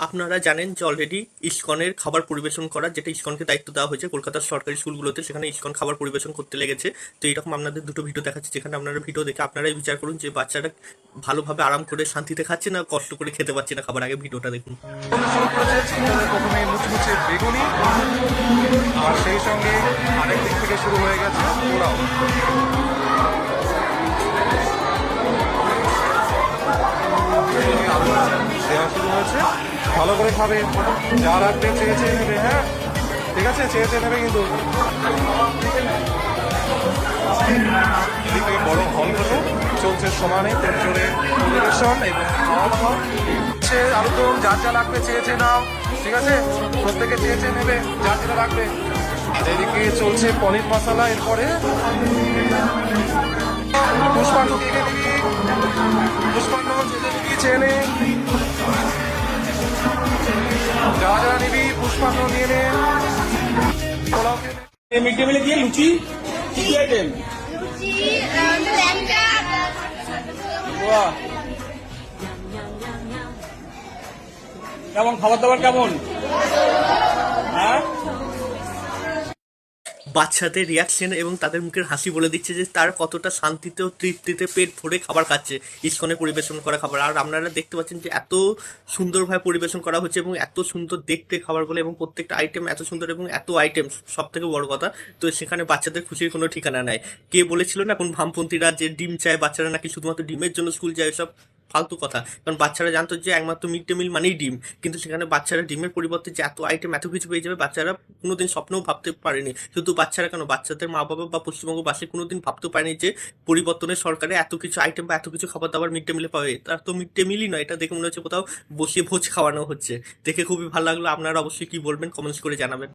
আপনারা জানেন যে অলরেডি ইসকনের খাবার পরিবেশন করা, যেটা ইসকনকে দায়িত্ব দেওয়া হয়েছে কলকাতার সরকারি স্কুলগুলোতে, সেখানে ইসকন খাবার পরিবেশন করতে লেগেছে। তো এরকম আপনাদের দুটো ভিডিও দেখাচ্ছি, যেখানে আপনারা ভিডিও দেখে আপনারাই বিচার করুন যে বাচ্চারা ভালোভাবে আরাম করে শান্তিতে খাচ্ছে না কষ্ট করে খেতে পারছে না খাবার। আগে ভিডিওটা দেখুন। প্রথমে মুচমুচে বেগুনি, আর সেই সঙ্গে আরেক দিক থেকে শুরু হয়ে গেছে পোলাও। দেওয়া শুরু হয়েছে, ভালো করে খাবে, যা রাখবে চেয়ে চেয়ে নেবে। হ্যাঁ ঠিক আছে, চেয়ে চেয়ে নেবে কিন্তু। এদিকে বড় হলগুলো চলছে সমানে জোরে পরিবেশন এবং খাওয়া দাওয়া হচ্ছে। আলুদম যার যা লাগবে চেয়ে চেয়ে নাও, ঠিক আছে, প্রত্যেকে চেয়ে চেয়ে নেবে যার যেটা লাগবে। এদিকে চলছে পনির মশলা, এরপরে পুষ্পান্ন দিকে দিবি, পুষ্পান্ন চেয়ে নে, যারা যারা নিবি পুষ্পান্ন নিয়ে নে। পোলাও মিড ডে মিলে দিয়ে লুচি কি আইটেম? লুচি, ল্যাংচা। বাহ, কেমন খাবার দাবার কেমন? হ্যাঁ, বাচ্চাদের রিয়াকশন এবং তাদের মুখের হাসি বলে দিচ্ছে যে তার কতটা শান্তিতে ও তৃপ্তিতে পেট ভরে খাবার খাচ্ছে ইসকনে পরিবেশন করা খাবার। আর আপনারা দেখতে পাচ্ছেন যে এত সুন্দরভাবে পরিবেশন করা হচ্ছে এবং এত সুন্দর দেখতে খাবারগুলো, এবং প্রত্যেকটা আইটেম এত সুন্দর এবং এত আইটেম, সব থেকে বড় কথা। তো সেখানে বাচ্চাদের খুশির কোনো ঠিকানা নাই। কে বলেছিল না এখন বামপন্থীরা যে ডিম চায়, বাচ্চারা নাকি শুধুমাত্র ডিমের জন্য স্কুল যায়, সব ফালতু কথা। কারণ বাচ্চারা জানতো যে একমাত্র মিড ডে মিল মানেই ডিম, কিন্তু সেখানে বাচ্চারা ডিমের পরিবর্তে যে এত আইটেম এত কিছু পেয়ে যাবে, বাচ্চারা কোনোদিন স্বপ্নেও ভাবতে পারেনি। শুধু বাচ্চারা কেন, বাচ্চাদের মা বাবা বা পশ্চিমবঙ্গবাসী কোনোদিন ভাবতে পারেনি যে পরিবর্তনের সরকারে এত কিছু আইটেম বা এত কিছু খাবার দাবার মিড ডে মিলে পাবে। তার তো মিড ডে মিলই নয়, এটা দেখে মনে হচ্ছে কোথাও বসিয়ে ভোজ খাওয়ানো হচ্ছে। দেখে খুবই ভালো লাগলো। আপনারা অবশ্যই কি বলবেন কমেন্টস করে জানাবেন।